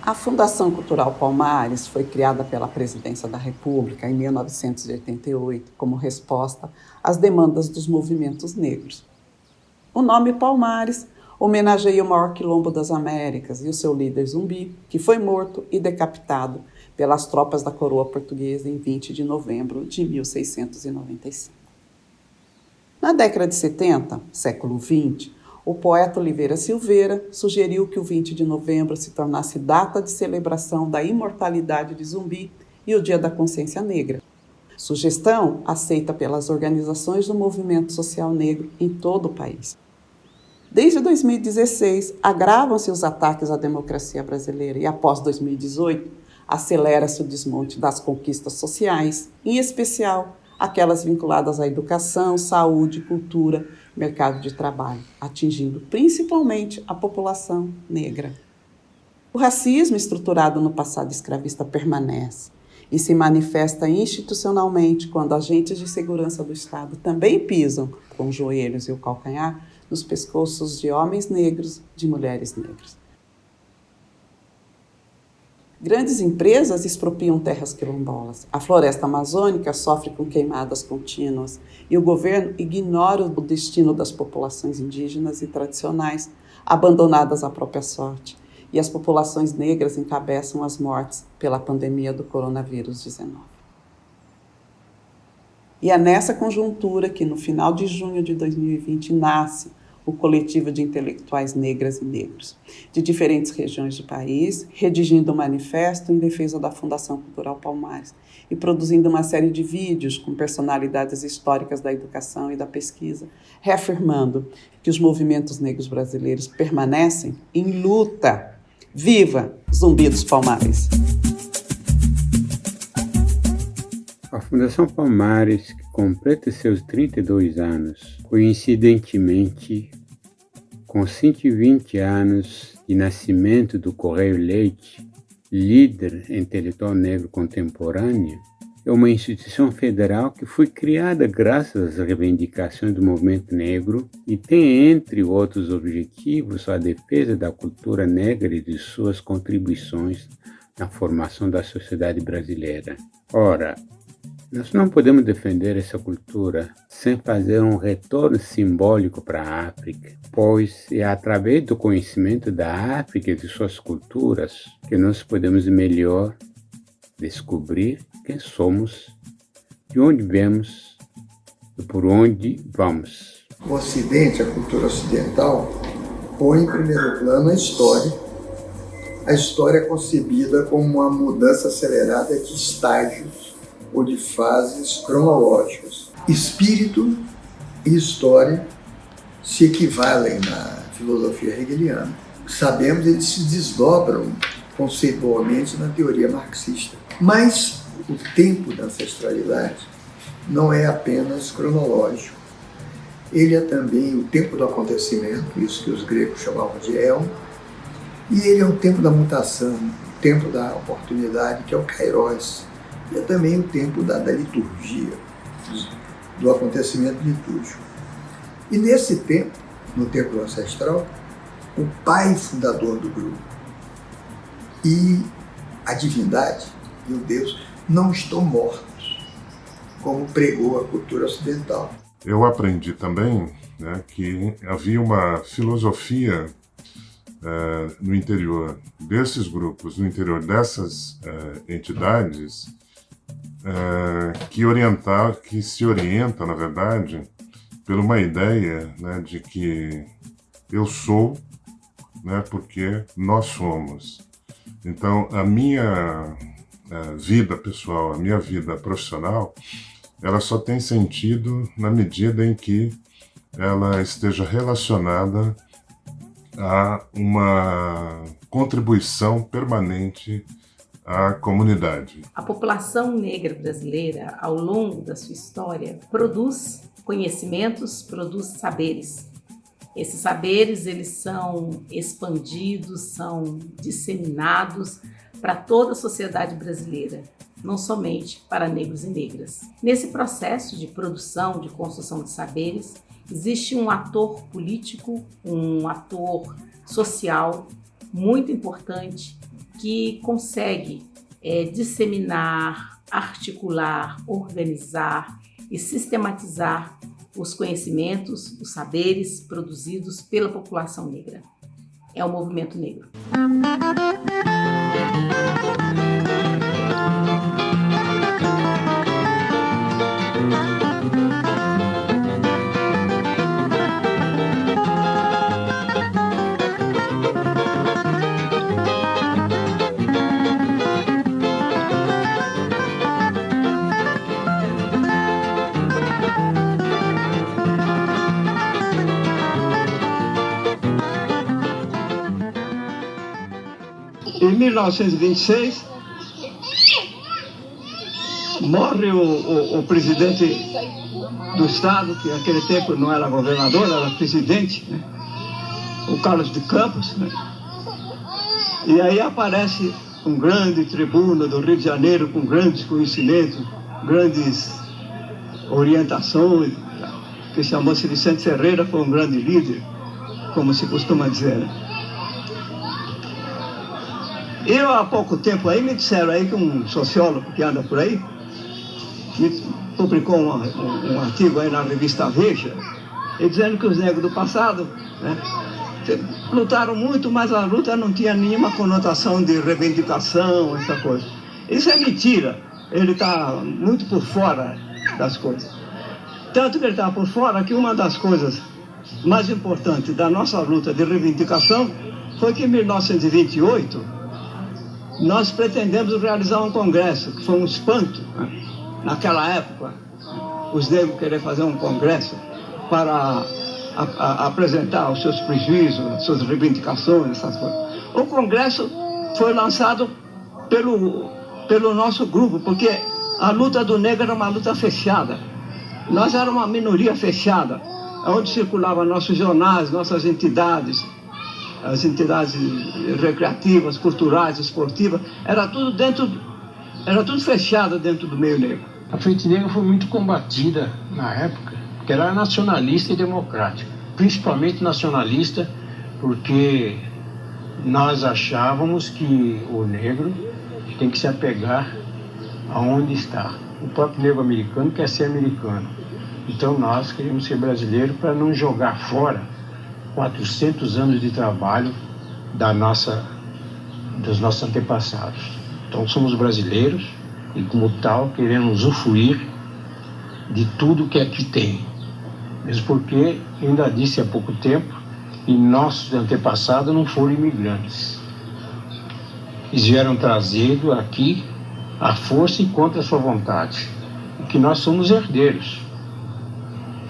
A Fundação Cultural Palmares foi criada pela Presidência da República em 1988 como resposta às demandas dos movimentos negros. O nome Palmares homenageia o maior quilombo das Américas e o seu líder Zumbi, que foi morto e decapitado pelas tropas da coroa portuguesa em 20 de novembro de 1695. Na década de 70, século XX, o poeta Oliveira Silveira sugeriu que o 20 de novembro se tornasse data de celebração da imortalidade de Zumbi e o Dia da Consciência Negra. Sugestão aceita pelas organizações do movimento social negro em todo o país. Desde 2016, agravam-se os ataques à democracia brasileira e, após 2018, acelera-se o desmonte das conquistas sociais, em especial aquelas vinculadas à educação, saúde, cultura, mercado de trabalho, atingindo principalmente a população negra. O racismo estruturado no passado escravista permanece e se manifesta institucionalmente quando agentes de segurança do Estado também pisam com os joelhos e o calcanhar nos pescoços de homens negros, de mulheres negras. Grandes empresas expropriam terras quilombolas. A floresta amazônica sofre com queimadas contínuas e o governo ignora o destino das populações indígenas e tradicionais, abandonadas à própria sorte. E as populações negras encabeçam as mortes pela pandemia do coronavírus 19. E é nessa conjuntura que, no final de junho de 2020, nasce o coletivo de intelectuais negras e negros, de diferentes regiões do país, redigindo um manifesto em defesa da Fundação Cultural Palmares e produzindo uma série de vídeos com personalidades históricas da educação e da pesquisa, reafirmando que os movimentos negros brasileiros permanecem em luta. Viva Zumbi dos Palmares! A Fundação Palmares, que completa seus 32 anos, coincidentemente com 120 anos de nascimento do Correio Leite, líder intelectual negro contemporâneo, é uma instituição federal que foi criada graças às reivindicações do movimento negro e tem, entre outros objetivos, a defesa da cultura negra e de suas contribuições na formação da sociedade brasileira. Ora, nós não podemos defender essa cultura sem fazer um retorno simbólico para a África, pois é através do conhecimento da África e de suas culturas que nós podemos melhor descobrir quem somos, de onde viemos e por onde vamos. O Ocidente, a cultura ocidental, põe em primeiro plano a história concebida como uma mudança acelerada de estágios ou de fases cronológicas. Espírito e história se equivalem na filosofia hegeliana. Sabemos, eles se desdobram conceitualmente na teoria marxista. Mas o tempo da ancestralidade não é apenas cronológico. Ele é também o tempo do acontecimento, isso que os gregos chamavam de éon, e ele é o tempo da mutação, o tempo da oportunidade, que é o kairos. E é também o tempo da liturgia, do acontecimento litúrgico. E nesse tempo, no tempo ancestral, o pai fundador do grupo e a divindade e o Deus não estão mortos, como pregou a cultura ocidental. Eu aprendi também, que havia uma filosofia no interior desses grupos, no interior dessas entidades, que se orienta, na verdade, por uma ideia, de que eu sou, porque nós somos. Então, a minha vida pessoal, a minha vida profissional, ela só tem sentido na medida em que ela esteja relacionada a uma contribuição permanente à comunidade. A população negra brasileira, ao longo da sua história, produz conhecimentos, produz saberes. Esses saberes, eles são expandidos, são disseminados para toda a sociedade brasileira, não somente para negros e negras. Nesse processo de produção, de construção de saberes, existe um ator político, um ator social muito importante, que consegue disseminar, articular, organizar e sistematizar os conhecimentos, os saberes produzidos pela população negra. É o movimento negro. Em 1926, morre o presidente do Estado, que naquele tempo não era governador, era presidente, né? O Carlos de Campos. Né? E aí aparece um grande tribuno do Rio de Janeiro com grandes conhecimentos, grandes orientações, que chamou-se Vicente Ferreira, foi um grande líder, como se costuma dizer. Né? Eu, há pouco tempo aí, me disseram aí que um sociólogo que anda por aí publicou um artigo aí na revista Veja, dizendo que os negros do passado, né, lutaram muito, mas a luta não tinha nenhuma conotação de reivindicação, essa coisa. Isso é mentira. Ele está muito por fora das coisas. Tanto que ele está por fora que uma das coisas mais importantes da nossa luta de reivindicação foi que em 1928, nós pretendemos realizar um congresso, que foi um espanto, né? Naquela época, os negros querem fazer um congresso para apresentar os seus prejuízos, as suas reivindicações, essas coisas. O congresso foi lançado pelo nosso grupo, porque a luta do negro era uma luta fechada. Nós éramos uma minoria fechada, onde circulavam nossos jornais, nossas entidades, as entidades recreativas, culturais, esportivas, era tudo fechado dentro do meio negro. A Frente Negra foi muito combatida na época, porque ela era nacionalista e democrática, principalmente nacionalista, porque nós achávamos que o negro tem que se apegar aonde está. O próprio negro americano quer ser americano, então nós queremos ser brasileiros para não jogar fora 400 anos de trabalho dos nossos antepassados. Então somos brasileiros e, como tal, queremos usufruir de tudo que aqui tem. Mesmo porque, ainda disse há pouco tempo, que nossos antepassados não foram imigrantes. Eles vieram trazido aqui à força e contra a sua vontade. E que nós somos herdeiros.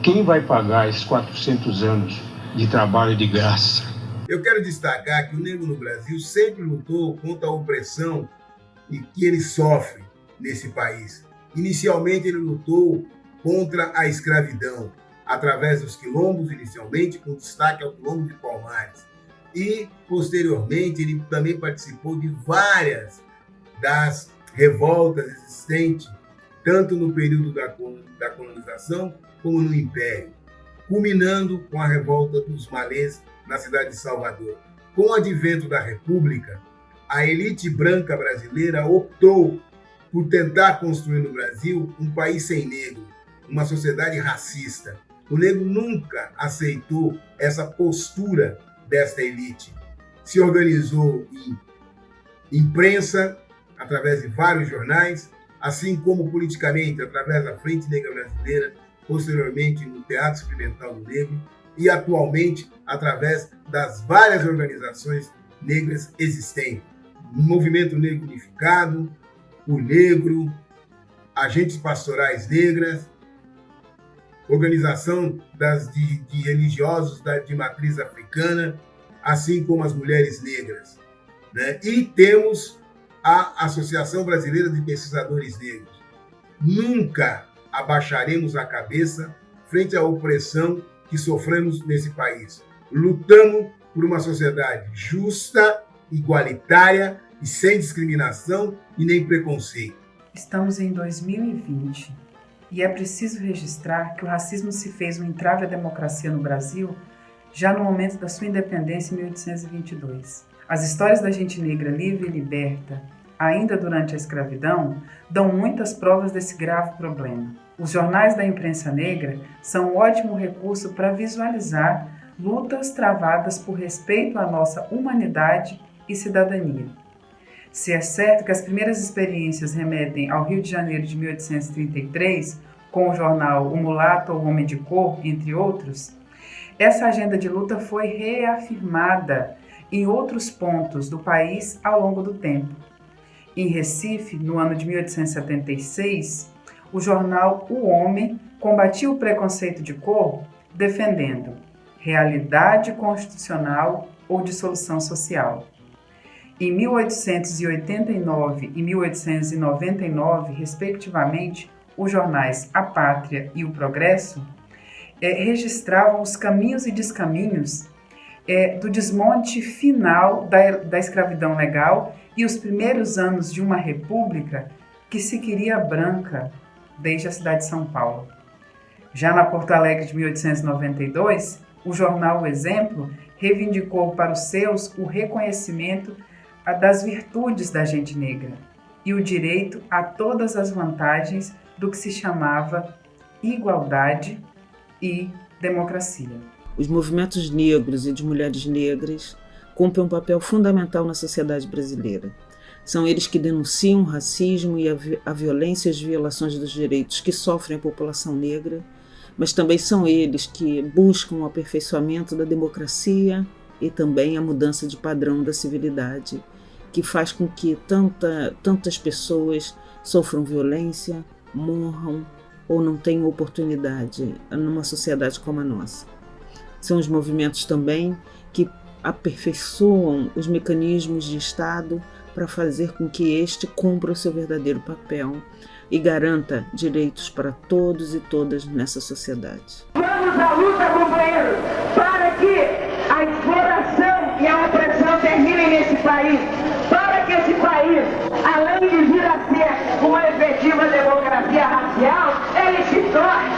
Quem vai pagar esses 400 anos de trabalho de graça? Eu quero destacar que o negro no Brasil sempre lutou contra a opressão que ele sofre nesse país. Inicialmente ele lutou contra a escravidão, através dos quilombos, inicialmente, com destaque ao quilombo de Palmares. E, posteriormente, ele também participou de várias das revoltas existentes, tanto no período da colonização como no Império, culminando com a revolta dos malês na cidade de Salvador. Com o advento da República, a elite branca brasileira optou por tentar construir no Brasil um país sem negro, uma sociedade racista. O negro nunca aceitou essa postura desta elite. Se organizou em imprensa, através de vários jornais, assim como politicamente, através da Frente Negra Brasileira, posteriormente no Teatro Experimental do Negro e atualmente através das várias organizações negras existentes. O Movimento Negro Unificado, o Negro, Agentes Pastorais Negras, Organização de Religiosos de Matriz Africana, assim como as Mulheres Negras. Né? E temos a Associação Brasileira de Pesquisadores Negros. Nunca abaixaremos a cabeça frente à opressão que sofremos nesse país. Lutamos por uma sociedade justa, igualitária e sem discriminação e nem preconceito. Estamos em 2020 e é preciso registrar que o racismo se fez um entrave à democracia no Brasil já no momento da sua independência em 1822. As histórias da gente negra livre e liberta, ainda durante a escravidão, dão muitas provas desse grave problema. Os jornais da imprensa negra são um ótimo recurso para visualizar lutas travadas por respeito à nossa humanidade e cidadania. Se é certo que as primeiras experiências remetem ao Rio de Janeiro de 1833, com o jornal O Mulato ou O Homem de Cor, entre outros, essa agenda de luta foi reafirmada em outros pontos do país ao longo do tempo. Em Recife, no ano de 1876, o jornal O Homem combatia o preconceito de cor, defendendo realidade constitucional ou dissolução social. Em 1889 e 1899, respectivamente, os jornais A Pátria e O Progresso registravam os caminhos e descaminhos do desmonte final da escravidão legal e os primeiros anos de uma república que se queria branca desde a cidade de São Paulo. Já na Porto Alegre de 1892, o jornal O Exemplo reivindicou para os seus o reconhecimento das virtudes da gente negra e o direito a todas as vantagens do que se chamava igualdade e democracia. Os movimentos negros e de mulheres negras cumprem um papel fundamental na sociedade brasileira. São eles que denunciam o racismo e a violência e as violações dos direitos que sofrem a população negra, mas também são eles que buscam o aperfeiçoamento da democracia e também a mudança de padrão da civilidade, que faz com que tantas pessoas sofram violência, morram ou não tenham oportunidade numa sociedade como a nossa. São os movimentos também que aperfeiçoam os mecanismos de Estado para fazer com que este cumpra o seu verdadeiro papel e garanta direitos para todos e todas nessa sociedade. Vamos à luta, companheiros, para que a exploração e a opressão terminem nesse país, para que esse país, além de vir a ser uma efetiva democracia racial, ele se torne,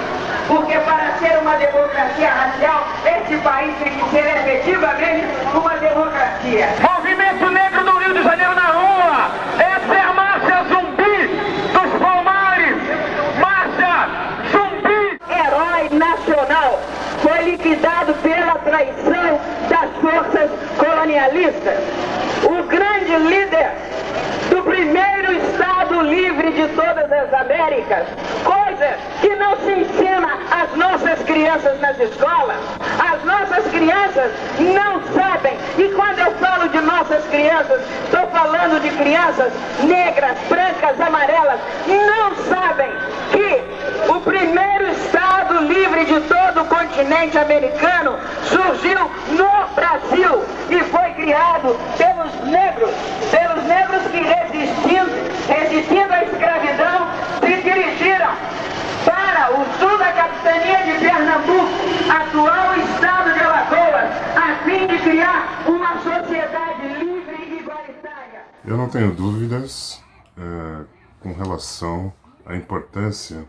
porque para ser uma democracia racial, esse país tem que ser efetivamente uma democracia. Movimento Negro do Rio de Janeiro na rua, essa é a marcha zumbi dos Palmares, marcha zumbi! Herói nacional foi liquidado pela traição das forças colonialistas. O grande líder do primeiro Estado livre de todas as Américas, coisa que não se ensina às nossas crianças nas escolas. As nossas crianças não sabem, e quando eu falo de nossas crianças, estou falando de crianças negras, brancas, amarelas, não sabem que o primeiro Estado livre de todo o continente americano surgiu no Brasil e foi criado pelos negros que resistindo à escravidão, se dirigiram para o sul da capitania de Pernambuco, atual estado de Alagoas, a fim de criar uma sociedade livre e igualitária. Eu não tenho dúvidas com relação à importância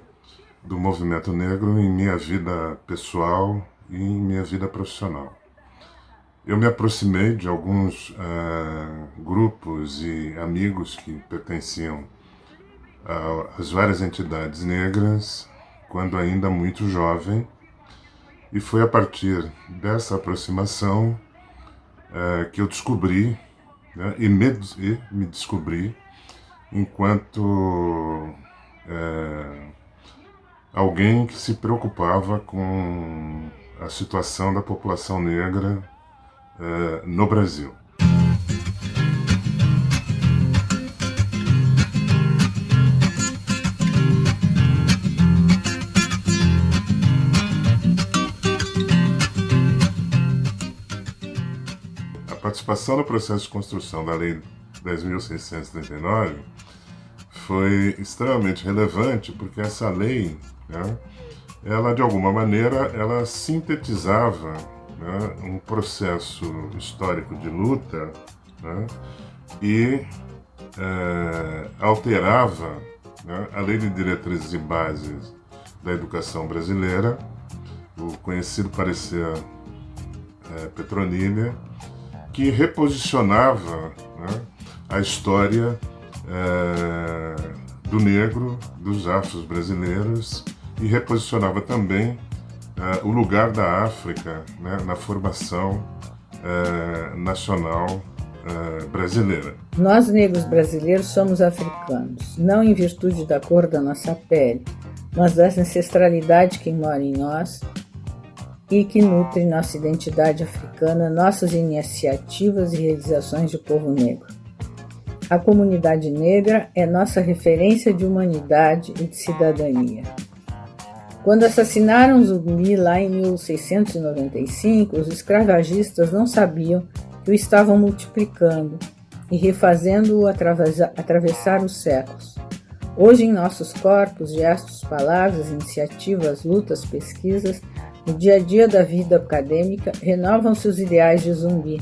do movimento negro em minha vida pessoal e em minha vida profissional. Eu me aproximei de alguns grupos e amigos que pertenciam às várias entidades negras quando ainda muito jovem, e foi a partir dessa aproximação que eu descobri, né, e me descobri enquanto alguém que se preocupava com a situação da população negra no Brasil. A participação no processo de construção da Lei 10.639 foi extremamente relevante, porque essa lei, né, ela de alguma maneira ela sintetizava, né, um processo histórico de luta, né, e alterava, né, a Lei de Diretrizes e Bases da Educação Brasileira, o conhecido parecer Petronília, que reposicionava, né, a história do negro, dos afros brasileiros, e reposicionava também o lugar da África, né, na formação nacional brasileira. Nós, negros brasileiros, somos africanos, não em virtude da cor da nossa pele, mas da ancestralidade que mora em nós e que nutre nossa identidade africana, nossas iniciativas e realizações de povo negro. A comunidade negra é nossa referência de humanidade e de cidadania. Quando assassinaram Zumbi lá em 1695, os escravagistas não sabiam que o estavam multiplicando e refazendo-o atravessar os séculos. Hoje, em nossos corpos, gestos, palavras, iniciativas, lutas, pesquisas, no dia a dia da vida acadêmica, renovam-se os ideais de Zumbi.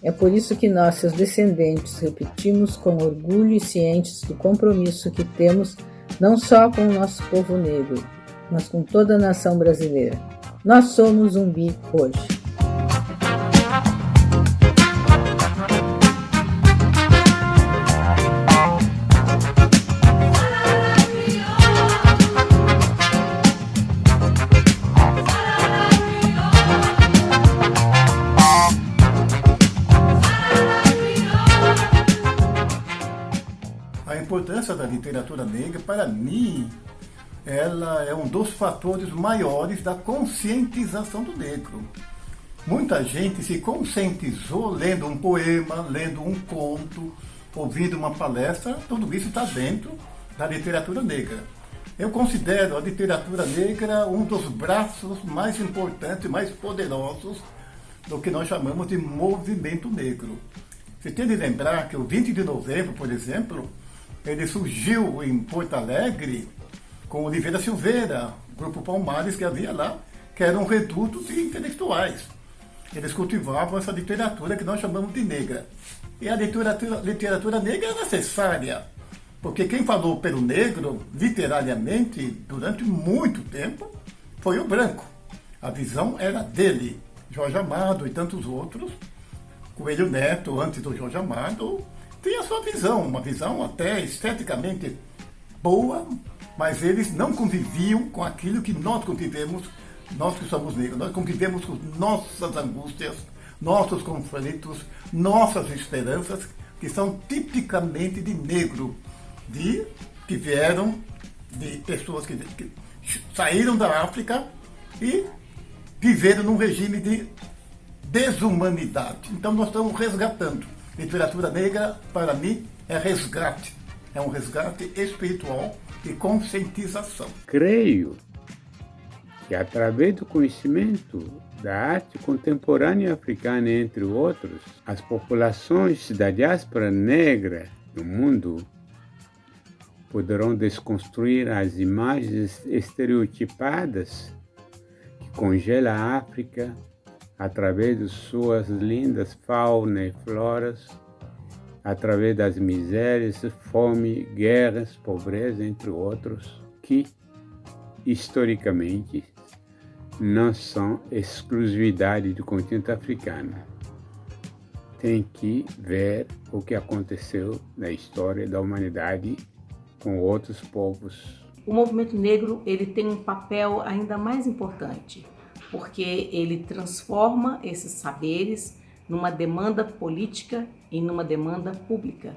É por isso que nós, seus descendentes, repetimos com orgulho e cientes do compromisso que temos não só com o nosso povo negro, mas com toda a nação brasileira. Nós somos Zumbi hoje. A importância da literatura negra, para mim, ela é um dos fatores maiores da conscientização do negro. Muita gente se conscientizou lendo um poema, lendo um conto, ouvindo uma palestra, tudo isso está dentro da literatura negra. Eu considero a literatura negra um dos braços mais importantes e mais poderosos do que nós chamamos de movimento negro. Você tem de lembrar que o 20 de novembro, por exemplo, ele surgiu em Porto Alegre com Oliveira Silveira, o Grupo Palmares que havia lá, que eram redutos de intelectuais. Eles cultivavam essa literatura que nós chamamos de negra. E a literatura negra é necessária, porque quem falou pelo negro, literariamente, durante muito tempo, foi o branco. A visão era dele, Jorge Amado e tantos outros. Coelho Neto, antes do Jorge Amado, tinha a sua visão, uma visão até esteticamente boa, mas eles não conviviam com aquilo que nós convivemos, nós que somos negros. Nós convivemos com nossas angústias, nossos conflitos, nossas esperanças, que são tipicamente de negro, que vieram de pessoas que saíram da África e viveram num regime de desumanidade. Então nós estamos resgatando. Literatura negra, para mim, é resgate. É um resgate espiritual e conscientização. Creio que, através do conhecimento da arte contemporânea africana, entre outros, as populações da diáspora negra no mundo poderão desconstruir as imagens estereotipadas que congelam a África através de suas lindas fauna e floras, através das misérias, fome, guerras, pobreza, entre outros, que, historicamente, não são exclusividade do continente africano. Tem que ver o que aconteceu na história da humanidade com outros povos. O movimento negro ele tem um papel ainda mais importante, porque ele transforma esses saberes numa demanda política e numa demanda pública.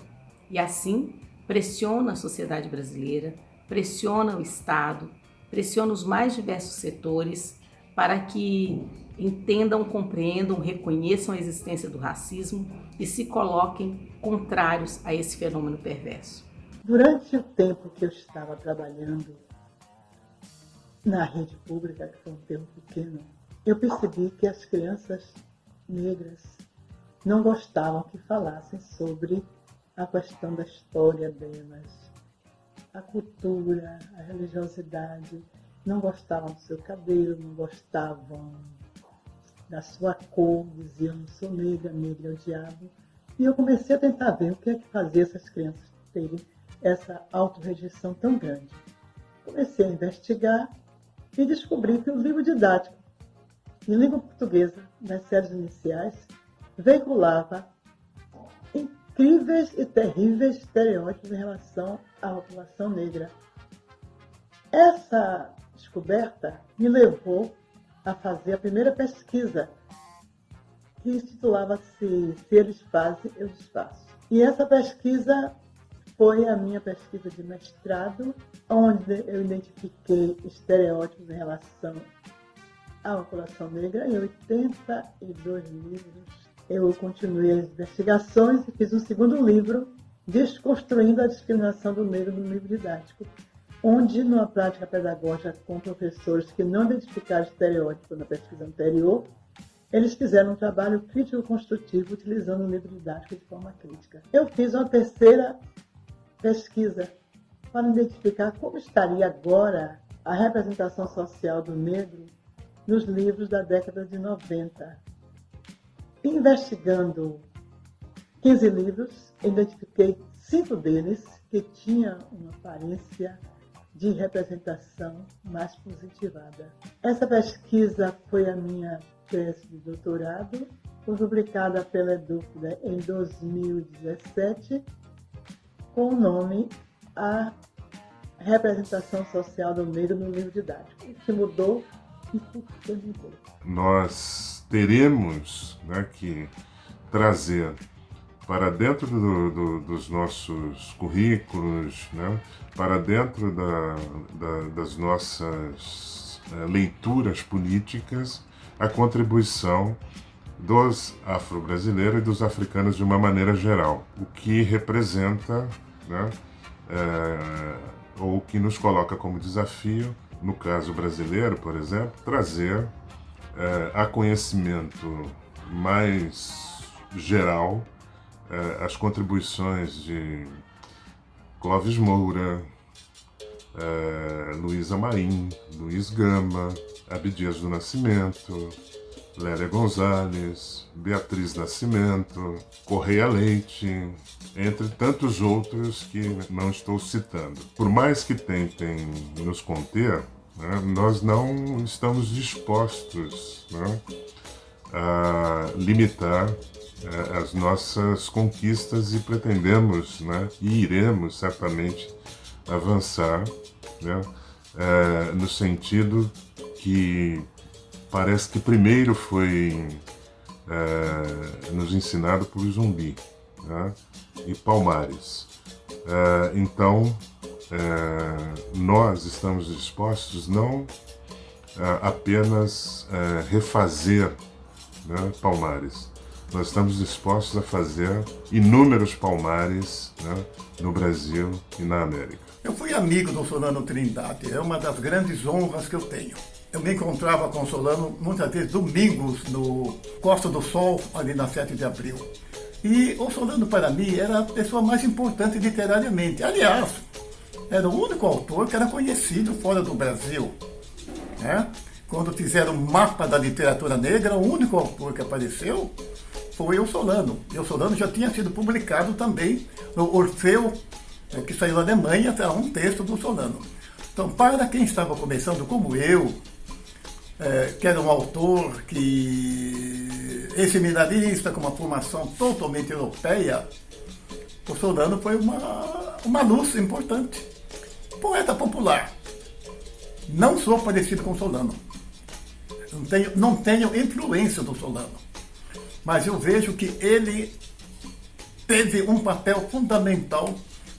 E assim pressiona a sociedade brasileira, pressiona o Estado, pressiona os mais diversos setores para que entendam, compreendam, reconheçam a existência do racismo e se coloquem contrários a esse fenômeno perverso. Durante o tempo que eu estava trabalhando na rede pública, que foi um tempo pequeno, eu percebi que as crianças negras não gostavam que falassem sobre a questão da história delas, a cultura, a religiosidade. Não gostavam do seu cabelo, não gostavam da sua cor, diziam: não sou negra, negra é o diabo. E eu comecei a tentar ver o que é que fazia essas crianças terem essa autorrejeição tão grande. Comecei a investigar e descobri que o livro didático em língua portuguesa, nas séries iniciais, veiculava incríveis e terríveis estereótipos em relação à população negra. Essa descoberta me levou a fazer a primeira pesquisa, que intitulava-se Se Eles Fazem, Eu Desfaço. E essa pesquisa foi a minha pesquisa de mestrado, onde eu identifiquei estereótipos em relação à população negra em 82 livros. Eu continuei as investigações e fiz um segundo livro, Desconstruindo a Discriminação do Negro no Livro Didático, onde, numa prática pedagógica com professores que não identificaram estereótipos na pesquisa anterior, eles fizeram um trabalho crítico-construtivo utilizando o livro didático de forma crítica. Eu fiz uma terceira pesquisa para identificar como estaria agora a representação social do negro nos livros da década de 90. Investigando 15 livros, identifiquei 5 deles que tinham uma aparência de representação mais positivada. Essa pesquisa foi a minha tese de doutorado, foi publicada pela Edúcida em 2017, com o nome A Representação Social do Negro no Livro Didático. O que mudou e por que mudou? Nós teremos, né, que trazer para dentro dos nossos currículos, né, para dentro das nossas leituras políticas, a contribuição dos afro-brasileiros e dos africanos de uma maneira geral, o que representa, né, ou que nos coloca como desafio, no caso brasileiro, por exemplo, trazer a conhecimento mais geral as contribuições de Clóvis Moura, Luísa Marim, Luiz Gama, Abdias do Nascimento, Lélia Gonzalez, Beatriz Nascimento, Correia Leite, entre tantos outros que não estou citando. Por mais que tentem nos conter, né, nós não estamos dispostos, né, a limitar as nossas conquistas e pretendemos, né, e iremos certamente avançar, né, no sentido que parece que primeiro foi nos ensinado por Zumbi, né, e Palmares. Então, nós estamos dispostos não apenas refazer, né, Palmares. Nós estamos dispostos a fazer inúmeros Palmares, né, no Brasil e na América. Eu fui amigo do Solano Trindade, é uma das grandes honras que eu tenho. Eu me encontrava com o Solano muitas vezes domingos no Costa do Sol, ali na 7 de abril. E o Solano, para mim, era a pessoa mais importante literariamente. Aliás, era o único autor que era conhecido fora do Brasil, né? Quando fizeram o mapa da literatura negra, o único autor que apareceu foi o Solano. E o Solano já tinha sido publicado também no Orfeu, que saiu da Alemanha, era um texto do Solano. Então, para quem estava começando como eu, que era um autor seminarista com uma formação totalmente europeia, o Solano foi uma luz importante. Poeta popular. Não sou parecido com o Solano. Não tenho influência do Solano. Mas eu vejo que ele teve um papel fundamental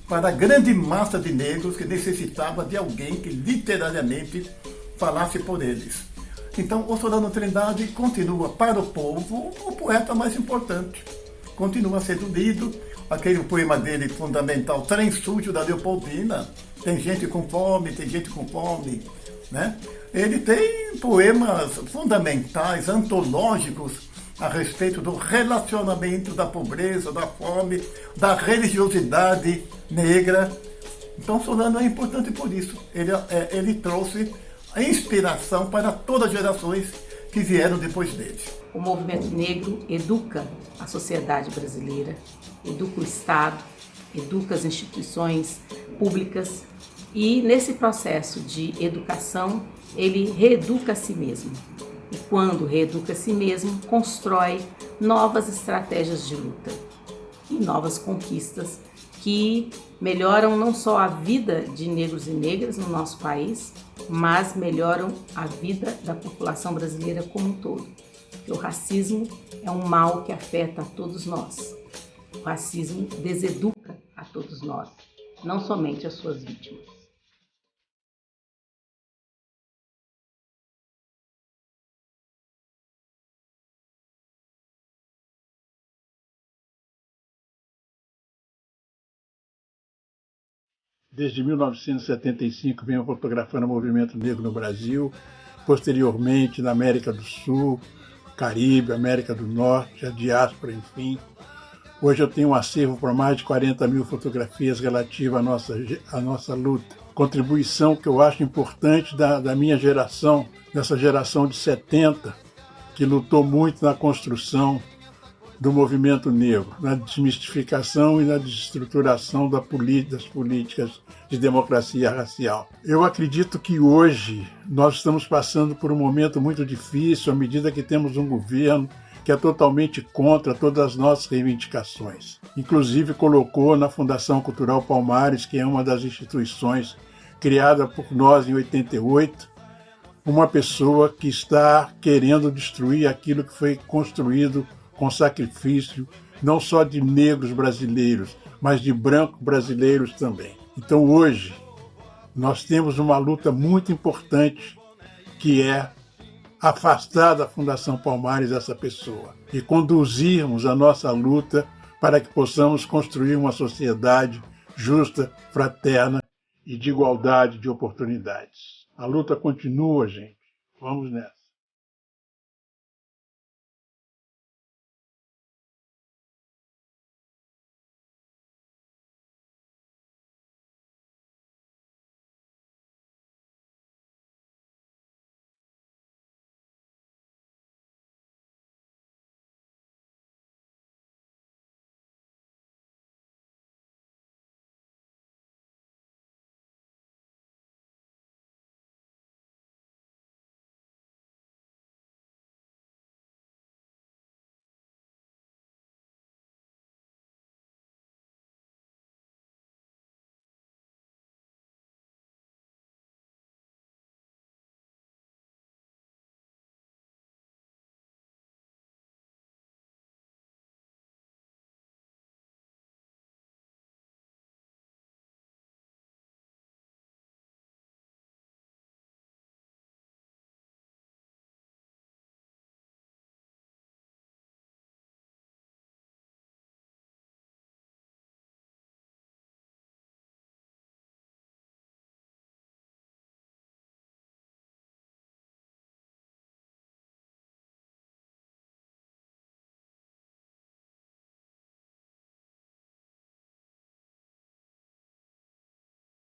para a grande massa de negros que necessitava de alguém que literariamente falasse por eles. Então, o Solano Trindade continua para o povo o poeta mais importante. Continua sendo lido. Aquele poema dele fundamental, Trem Sujo, da Leopoldina, tem gente com fome, tem gente com fome, né? Ele tem poemas fundamentais, antológicos, a respeito do relacionamento da pobreza, da fome, da religiosidade negra. Então, Solano é importante por isso. Ele trouxe a inspiração para todas as gerações que vieram depois dele. O movimento negro educa a sociedade brasileira, educa o Estado, educa as instituições públicas e, nesse processo de educação, ele reeduca a si mesmo. E quando reeduca a si mesmo, constrói novas estratégias de luta e novas conquistas que melhoram não só a vida de negros e negras no nosso país, mas melhoram a vida da população brasileira como um todo. Porque o racismo é um mal que afeta a todos nós. O racismo deseduca a todos nós, não somente as suas vítimas. Desde 1975 venho fotografando o movimento negro no Brasil, posteriormente na América do Sul, Caribe, América do Norte, a diáspora, enfim. Hoje eu tenho um acervo por mais de 40 mil fotografias relativas à nossa luta. Contribuição que eu acho importante da minha geração, dessa geração de 70, que lutou muito na construção do movimento negro, na desmistificação e na desestruturação das políticas de democracia racial. Eu acredito que hoje nós estamos passando por um momento muito difícil à medida que temos um governo que é totalmente contra todas as nossas reivindicações. Inclusive colocou na Fundação Cultural Palmares, que é uma das instituições criada por nós em 88, uma pessoa que está querendo destruir aquilo que foi construído com sacrifício, não só de negros brasileiros, mas de brancos brasileiros também. Então hoje nós temos uma luta muito importante, que é afastar da Fundação Palmares essa pessoa e conduzirmos a nossa luta para que possamos construir uma sociedade justa, fraterna e de igualdade de oportunidades. A luta continua, gente. Vamos nessa.